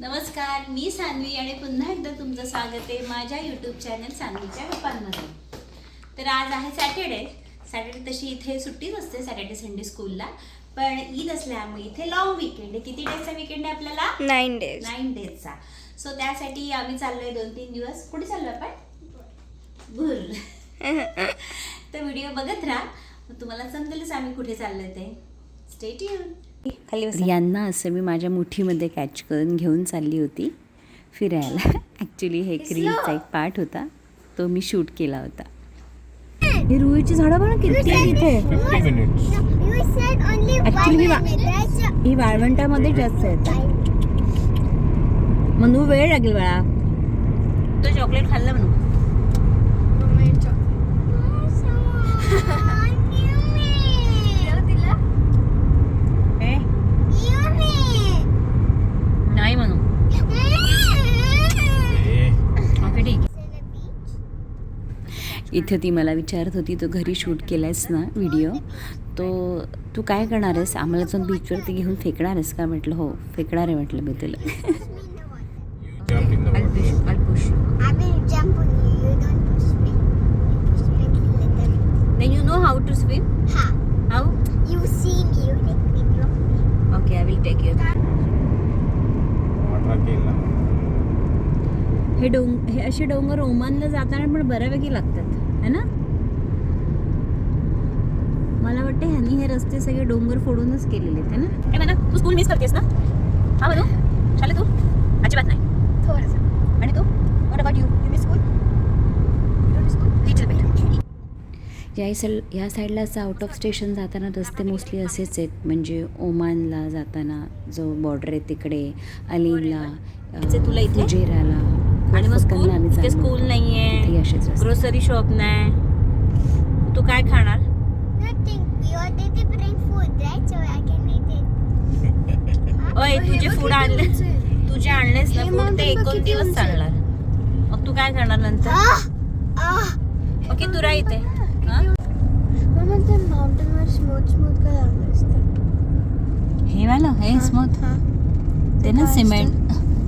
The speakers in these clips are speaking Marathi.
नमस्कार, मी सान्वी आणि पुन्हा एकदा तुमचं स्वागत आहे माझ्या यूट्यूब चॅनल सान्वीच्या गप्पांमध्ये. तर आज आहे सॅटर्डे तशी इथे सुट्टीच असते सॅटर्डे संडे स्कूलला, पण ईद असल्यामुळे इथे लॉंग वीकेंड आहे. किती डेजचा वीकेंड आहे आपल्याला? 9 days. 9 डेजचा. सो त्यासाठी आम्ही चाललोय 2-3 दिवस. कुठे चाललो आपण? भूर. तर व्हिडिओ बघत राहा, मग तुम्हाला समजेलच आम्ही कुठे चाललोय ते. Stay tune. यांना असं मी माझ्या मुठीमध्ये कॅच करून घेऊन चालली होती फिरायला. ॲक्च्युली हे क्रीमचा एक पार्ट होता, तो मी शूट केला होता. हे रुईची झाडं बघा किती आहे इथे. ॲक्च्युली ही वाळवंटामध्ये जास्त आहेत. म्हणून वेळ लागेल बाळा. तो चॉकलेट खाल्लं म्हणून. नाही म्हणू. ओके ठीक. इथे ती मला विचारत होती, तो घरी शूट केलायस ना व्हिडिओ, तो तू काय करणार आहेस, आम्हाला जाऊन बीचवरती घेऊन फेकणार आहेस का? म्हटलं हो फेकणार आहे म्हटलं मी तुला. Then you know how to swim? How? You see me, you take video of me. Okay, I will take you. हे असे डोंगर ओमानला जाताना पण बऱ्यापैकी लागतात है ना. मला वाटतं ह्यांनी हे रस्ते सगळे डोंगर फोडूनच केलेले आहेत है ना. काय म्हणा, तू स्कूल मिस करतेस ना? हा म्हणू चालेल. तू अजिबात नाही. थोडंसं. आणि तू? What about you? You miss school? Little bit. या साईडला असं आउट ऑफ स्टेशन जाताना रस्ते मोस्टली असेच आहेत. म्हणजे ओमानला जाताना जो बॉर्डर आहे तिकडे, अलीला, तुला इथे फुजेराला आणि मग स्कूल, इथे स्कूल नाहीये, असेच रस्ते. ग्रोसरी शॉप नाही. तू काय खाणार? Nothing. You already bring food, right? So I can eat it. ओय, तुझे फूड आणले, तुझे आणलेस ना फूड, ते 1-2 दिवस चालणार. मग तू काय करणार नंतर? ओके, तू राह इथे. Mama, the mountain was smooth काय आलं असतं. हे वाला हे स्मूथ ते ना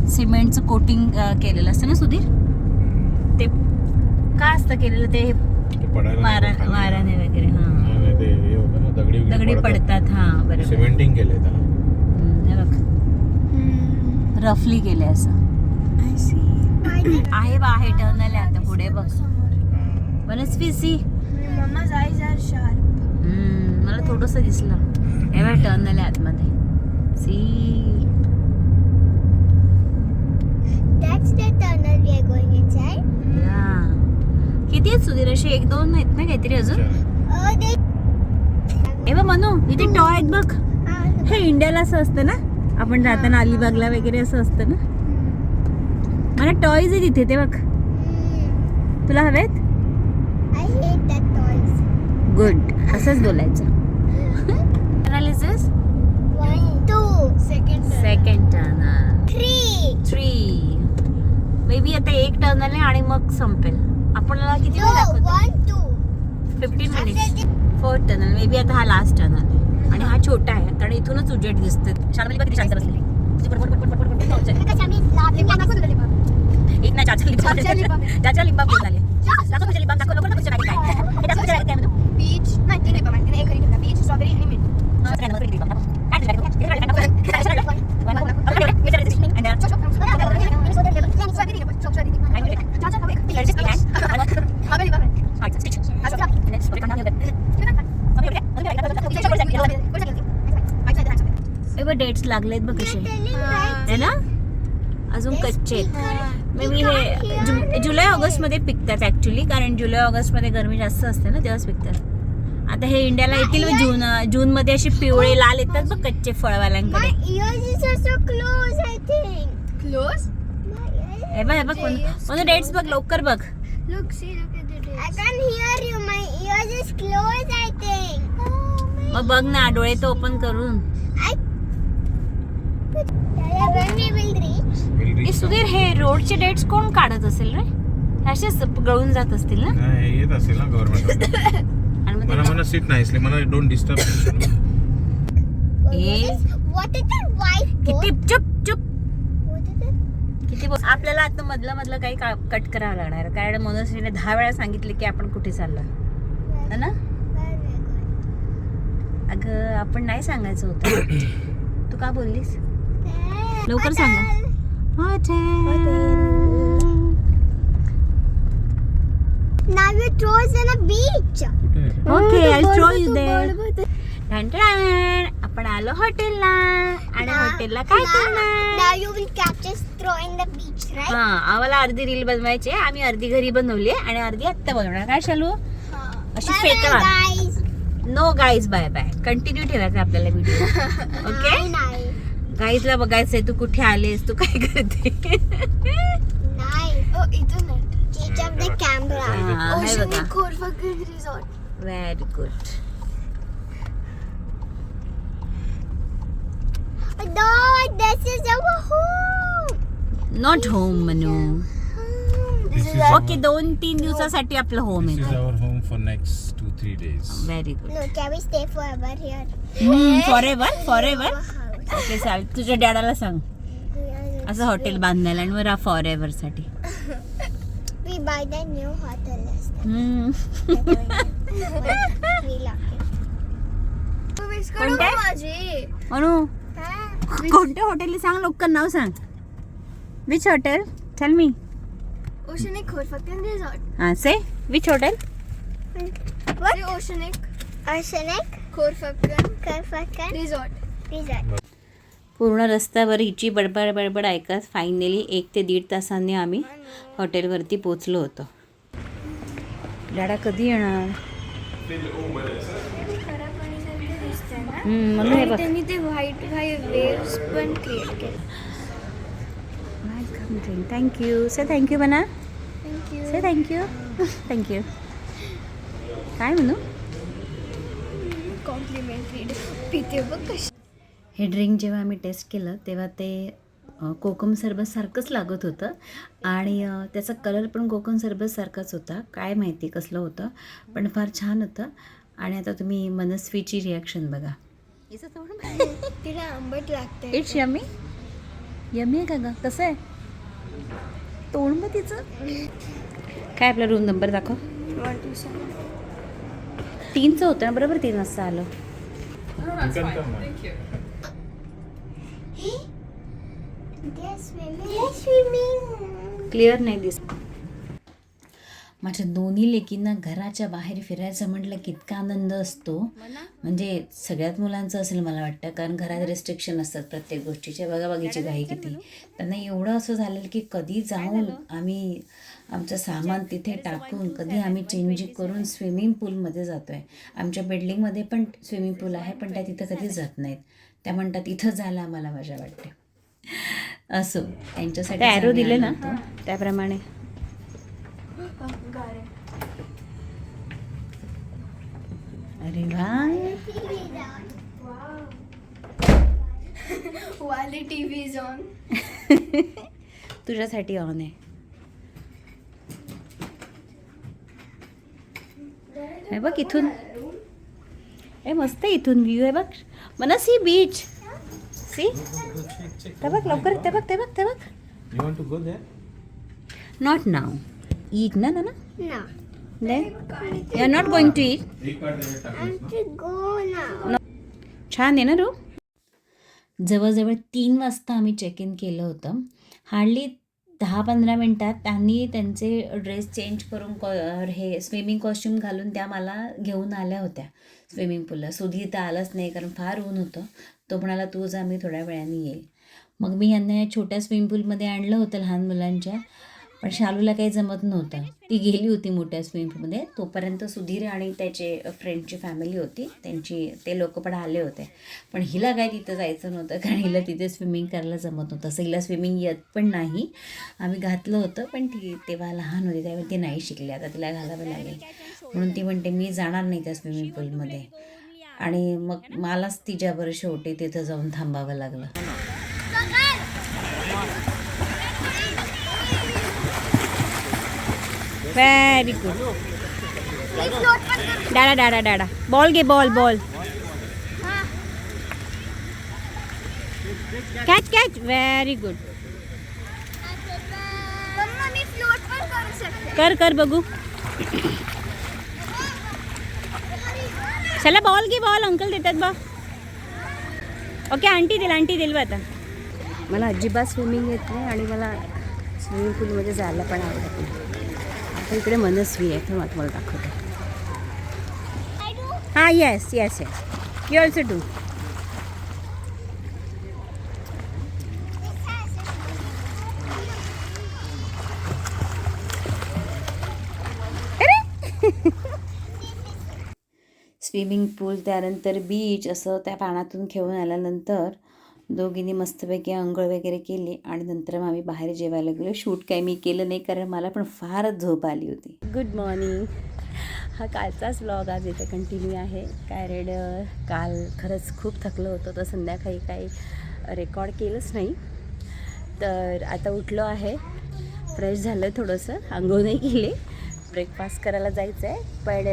सिमेंटचं कोटिंग केलेलं असतं ना सुधीर. ते का असतं केलेलं? ते वाराने वगैरे. हा, दगडी पडतात. हा बरोबर. सिमेंटिंग केलंय त्याला. हे बघ, रफली केलंय असं. I see. आहे बा, आहे टर्नल आहे आता पुढे बघ. मनस्वी C. Mama's eyes are sharp. मला थोडंसं दिसलं. हे बघ टर्नल आहे आतमध्ये. C. That's the tunnel we are going inside. किती आहेत सुधीर? असे 1-2 आहेत ना काहीतरी अजून. Oh, they. हे बघ मनू, इथे टॉय आहेत बघ. हे इंडियाला असं असतं ना, आपण जाताना अलिबागला वगैरे असं असतं ना. मला टॉयज आहे तिथे, ते बघ. तुला हवेत? I hate that toys. Good, असंच बोलायचं. Analysis? 1, 2. सेकंड टर्नल. 3. मे बी आता एक टर्नल आहे आणि मग संपेल. आपल्याला किती वेळ No, दाखवतो? 1, 2. 15 minutes. 4th tunnel. May be आता हा लास्ट टर्नल आहे आणि हा छोटा आहे कारण इथूनच उजेड दिसते. शांतली बघ किती शांत बसली. एक नाही, 4 लिंबा. 4 लिंबा पूर्ण झाले. दाखव तुझ्या लिंबा, दाखव लवकर. तुझ्या बॅगेत काय? हे दाखव तुझ्या बॅगेत काय म्हणतो? Peach. नाही, 3 लिंबा. मैंने 1 खरीदा. Peach, strawberry आणि mint. डेट्स लागलेत बघ कसे है ना, अजून कच्चे आहेत. मे बी हे जुलै ऑगस्ट मध्ये पिकतात ऍक्च्युली, कारण जुलै ऑगस्ट मध्ये गरमी जास्त असते ना, तेव्हाच पिकतात. आता हे इंडियाला येतील जून मध्ये असे पिवळे लाल येतात बघ कच्चे फळवाल्यांकडे. हे बघ म्हणून डेट्स बघ लवकर बघ. Look, see, look at the dates. I can't hear you. My ears is closed, I think. मग बघ ना, डोळे तर ओपन करून. When we will reach. Sudhir, हे रोडचे डेट्स कोण काढत असेल रे? असेच गळून जात असतील ना. नाही, येत असेल ना गव्हर्नमेंट. आणि मग मला सीट नाही असली, मला don't disturb. What is that white boat? किती चुप चुप. What is that आपल्याला आता मधलं काही कट करावं लागणार, कारण मनोश्रीने 10 वेळा सांगितले की आपण कुठे चाललो है ना. अगं आपण नाही सांगायचं होतं. तू का बोललीस? लवकर सांग. Now you throw us in a beach. Okay, I'll show you there. आपण आलो हॉटेलला आणि हॉटेलला काय करणार? Now you will catch us throw in the beach, right? हा, आम्हाला अर्धी रील बनवायची, आम्ही अर्धी घरी बनवली आणि अर्धी आत्ता बनवणार. काय शालू अशी Bye फेकणार? guys. No guys, bye bye. Continue ठेवायचं आपल्याला व्हिडिओ. ओके, नाही. गाईजला बघायचंय तू कुठे आलेस, तू काय करते. नाही. इथून Switch off the camera. हे बघा, Korvakan resort. Very good. Dad, this is our home. Not home Manu. This is okay, 2-3 दिवसासाठी आपलं होम This is आहे. our home for next 2-3 days. Very good. No, can we stay forever here? Forever forever. Our house. Okay चाल, तुझ्या डॅडाला सांग असं हॉटेल बांधायला आणि मग फॉरेवर साठी. We buy the new hotel last time. हम्म. We lock it. कोणते? म्हणू कोणत्या हॉटेल सांग, लोक नाव सांग. Which hotel? Tell me. Oceanic Korvakan resort. हा, say which hotel? What? Oceanic Korvakan resort. पूर्ण रस्त्यावर हिची बडबड ऐकत फायनली 1 ते 1.5 तासांनी आम्ही हॉटेलवरती पोचलो होतो. डाडा कधी येणार? म्हणून हे बघ. त्यांनी ते व्हाईट वेव्स पण क्रिएट केले. थँक्यू. से थँक्यू म्हणा. थँक्यू. Say thank you. थँक्यू. काय म्हणू? कॉम्प्लिमेंटरी पिते बघ कशी. हे ड्रिंक जेव्हा आम्ही टेस्ट केलं तेव्हा ते कोकम सरबतसारखंच लागत होतं आणि त्याचा कलर पण कोकम सरबतसारखाच होता. काय माहिती कसलं होतं, पण फार छान होतं. आणि आता तुम्ही मनस्वीची रिॲक्शन बघा. तिला आंबट लागते. It's yummy. यमी आहे का ग? कसं आहे तोंड मग तिचं? काय आपला रूम नंबर दाखव. 3चं होतं ना बरोबर. 3 वाजता आलो. You can come now. Clear नाही दिसत. माझ्या दोन्ही लेकींना घराच्या बाहेर फिरायचं म्हटलं की इतका आनंद असतो, म्हणजे सगळ्यात मुलांचं असेल मला वाटतं, कारण घरात रिस्ट्रिक्शन असतात प्रत्येक गोष्टीचे. बघाबघीची घाई किती. त्यांना एवढं असं झालेलं की कधी जाऊन आम्ही आमचं सामान तिथे टाकून कधी आम्ही चेंज करून स्विमिंग पूलमध्ये जातो आहे. आमच्या बिल्डिंगमध्ये पण स्विमिंग पूल आहे, पण त्या तिथं कधीच जात नाहीत. त्या म्हणतात इथं जायला आम्हाला मजा वाटते. असो, त्यांच्यासाठी ॲरो दिले ना त्याप्रमाणे. अरे वा, वाली टीव्ही इज ऑन. तुझ्यासाठी ऑन आहे. हे बघ इथून, ए मस्त इथून व्ह्यू आहे बघ. म्हणा सी बीच. सी ते बघ लवकर. ते बघ. You want to go there? Not नाव. ईट ना ना ना. No. Then you are not going to eat. एक बार there टाकून. I have to go now. छान आहे ना रू. जवळजवळ 3 वाजता आम्ही चेक इन केलं होतं. हार्डली 10-15 मिनटात त्यांनी त्यांचे ड्रेस चेंज करून हे स्विमिंग कॉस्ट्यूम घालून त्या मला घेऊन आल्या होत्या स्विमिंग पूलला. सुधीर तर आलाच नाही कारण फार ऊन होतं. तो म्हणाला तू जा, मी थोड्या वेळाने येईल. मग मी यांना या छोट्या स्विमिंग पूलमध्ये आणलं होतं लहान मुलांच्या, पण शालूला काही जमत नव्हतं. ती गेली होती मोठ्या स्विमिंग पूलमध्ये. तोपर्यंत सुधीर आणि त्याचे फ्रेंडची फॅमिली होती ते लोक पण आले होते. पण हिला काय तिथं जायचं नव्हतं, कारण हिला तिथे स्विमिंग करायला जमत नव्हतं. असं हिला स्विमिंग येत पण नाही. आम्ही घातलं होतं पण ती तेव्हा लहान होती, त्यावेळी ती नाही शिकली. आता तिला घालावं लागेल. म्हणून ती म्हणते मी जाणार नाही त्या स्विमिंग पूलमध्ये. आणि मग मलाच तिच्यावर शेवटी तिथं जाऊन थांबावं लागलं. Very good. डाडा बॉल घे. Ball catch. Very good. कर कर बघू. चला बॉल घे, बॉल अंकल देतात बा. ओके आंटी देईल बा आता. मला अजिबात स्विमिंग येत नाही आणि मला स्विमिंग पूलमध्ये जायला पण आवडत नाही. आता इकडे मनस्वी आहे, तर मला तुम्हाला दाखवते. हां yes yes yes you also do. Swimming pool, त्यानंतर बीच, असं त्या पाण्यातून खेळून आल्यानंतर दोघींनी मस्तपैकी आंघोळ वगैरे केली आणि नंतर मग आम्ही बाहेर जेवायला गेलो. शूट काही मी केलं नाही कारण मला पण फारच झोप आली होती. Good morning. हा कालचाच व्लॉग आज इथे कंटिन्यू आहे. कारण काल खरंच खूप थकलं होतं, तर संध्याकाळी काही रेकॉर्ड केलंच नाही. तर आता उठलो आहे, फ्रेश झालं, थोडंसं आंघोळ नाही केली, ब्रेकफास्ट करायला जायचं आहे. पण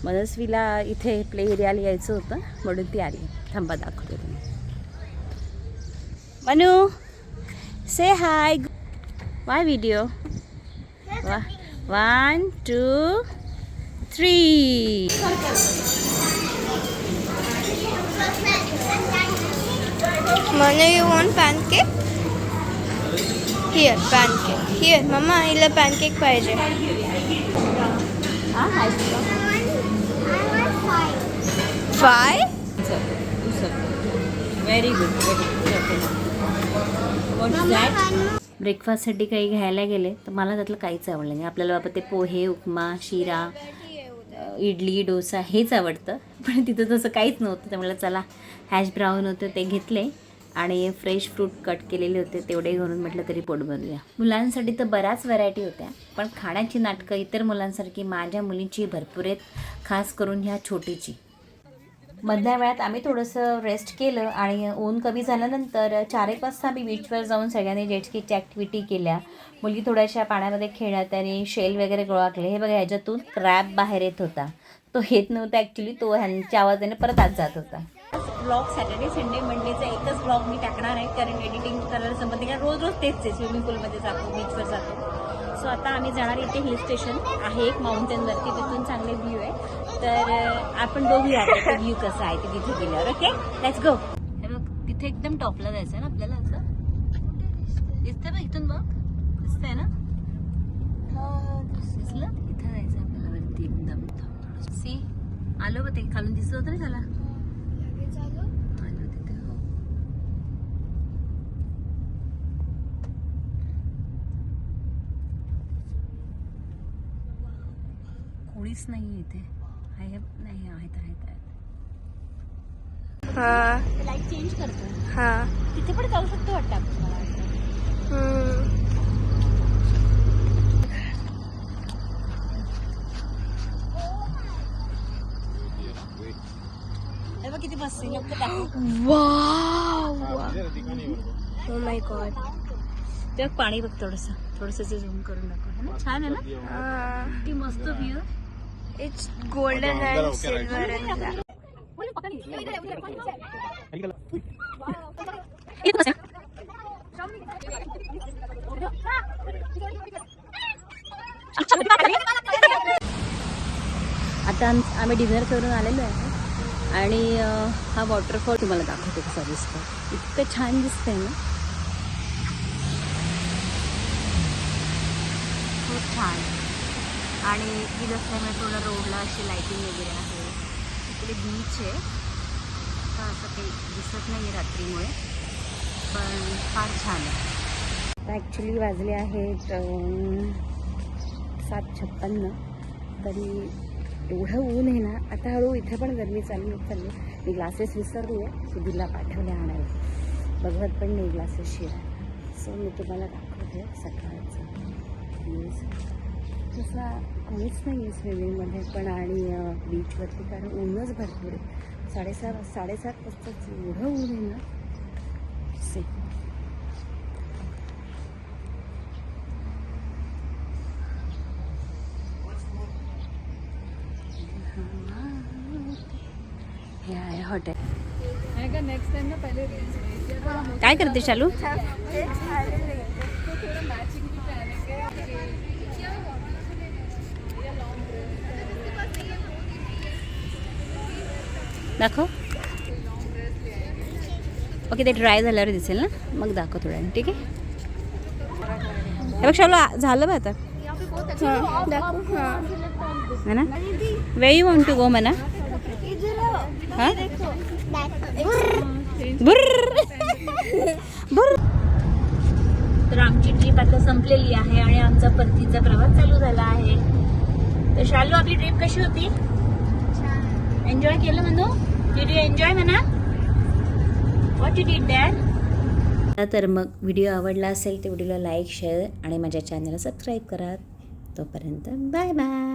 मनस्वीला इथे प्ले एरियाला यायचं होतं म्हणून ती आली. थांबा दाखवते तुम्ही. Manu say hi. Why video. 1 2 3. Manu, you want pancake? Here, pancake. Here, Mama, हिला pancake पाहिजे. हां हाय. 5? Very good. ब्रेकफास्टसाठी काही घ्यायला गेले तर मला त्यातलं काहीच आवडलं नाही. आपल्याला बाबा ते पोहे, उपमा, शिरा, इडली, डोसा हेच आवडतं, पण तिथं तसं काहीच नव्हतं. त्यामुळे चला हॅश ब्राऊन होतं ते घेतले आणि फ्रेश फ्रूट कट केलेले होते तेवढे घेऊन म्हटलं तरी पोट भरूया. मुलांसाठी तर बऱ्याच व्हरायटी होत्या, पण खाण्याची नाटकं इतर मुलांसारखी माझ्या मुलींची भरपूर आहेत, खास करून ह्या छोटीची. मधल्या वेळात आम्ही थोडंसं रेस्ट केलं आणि ऊन कमी झाल्यानंतर 4-1 वाजता आम्ही बीचवर जाऊन सगळ्यांनी जेटस्कीच्या ॲक्टिव्हिटी केल्या. मुलगी थोड्याशा पाण्यामध्ये खेळल्या, त्याने शेल वगैरे गोळा केले. हे बघा, ह्याच्यातून क्रॅब बाहेर येत होता. तो येत नव्हता ॲक्च्युली, तो ह्यांच्या आवाजाने परत आत जात होता. ब्लॉग सॅटर्डे संडे मंडेचा एकच ब्लॉग मी टाकणार आहे, कारण एडिटिंग करायला संबंधित कारण रोज तेच आहे. स्विमिंग पूलमध्ये जातो, बीचवर जातो. सो आता आम्ही जाणार इथे हिल स्टेशन आहे एक माउंटेनवरती, तिथून चांगले व्ह्यू आहे. तर आपण बघूया ते व्ह्यू कसा आहे ते तिथे गेल्यावर. Okay let's go. तिथे एकदम टॉपला जायचं ना आपल्याला. असं दिसतंय बघ, इथून बघ, दिसतंय ना, दिसलं. इथं जायचं आपल्याला वरती एकदम. सी आलो बघ, ते खालून दिसत होतं ना त्याला. आलो तिथे. हो, कोणीच नाही इथे. आहे नाही, आहेत. लाईट चेंज करतो. हाँ. तिथे पण जाऊ शकतो वाटतं आपण, मला वाटतं. हे बघ किती बसते लोक टाकू. Oh my God. ते बघ पाणी बघ, थोडंसं झूम करून दाखव. है ना, छान आहे ना, किती मस्त view. It's golden and silver and black. आता आम्ही डिनर करून आलेलो आहे आणि हा वॉटरफॉल तुम्हाला दाखवते कसा दिसतो. इतकं छान दिसतंय ना, खूप छान. आणि ईद असल्यामुळे थोडं रोडला अशी लाईटिंग वगैरे आहे. इकडे बीच आहे, तर असं काही दिसत नाही आहे रात्रीमुळे, पण फार छान आहे. ॲक्च्युली वाजले आहेत 7:56. तरी एवढं ऊन आहे ना. आता हळू इथे पण गरमी चालली. मी ग्लासेस विसरली आहे, सुधीरला पाठवले आणायला, बघवत पण नाही ग्लासेस शिवाय. सो मी तुम्हाला दाखवते सकाळचं न्यूज. तसा कोणीच नाही आहे स्विमिंगमध्ये पण आणि बीचवरती, कारण ऊनच भरपूर आहे. 7:30 वाजताच एवढं ऊन आहे ना. से हे आहे हॉटेल. काय करते शालू? दाखव. ओके, ते ड्राय झाल्यावर दिसेल ना, मग दाखव थोड्या वेळाने, ठीक आहे. हे बघ शालू, झालं बा आता है ना. Way you want to go म्हणा. हां तर आमची ट्रिप आता संपलेली आहे आणि आमचा परतीचा प्रवास चालू झाला आहे. तर शालू, आपली ट्रिप कशी होती? एन्जॉय केलं म्हणू? डिड यू एन्जॉय म्हणा? What you did that? तर मग व्हिडिओ आवडला असेल तर व्हिडिओला लाईक, शेअर आणि माझ्या चॅनलला सबस्क्राईब करा. तोपर्यंत बाय बाय.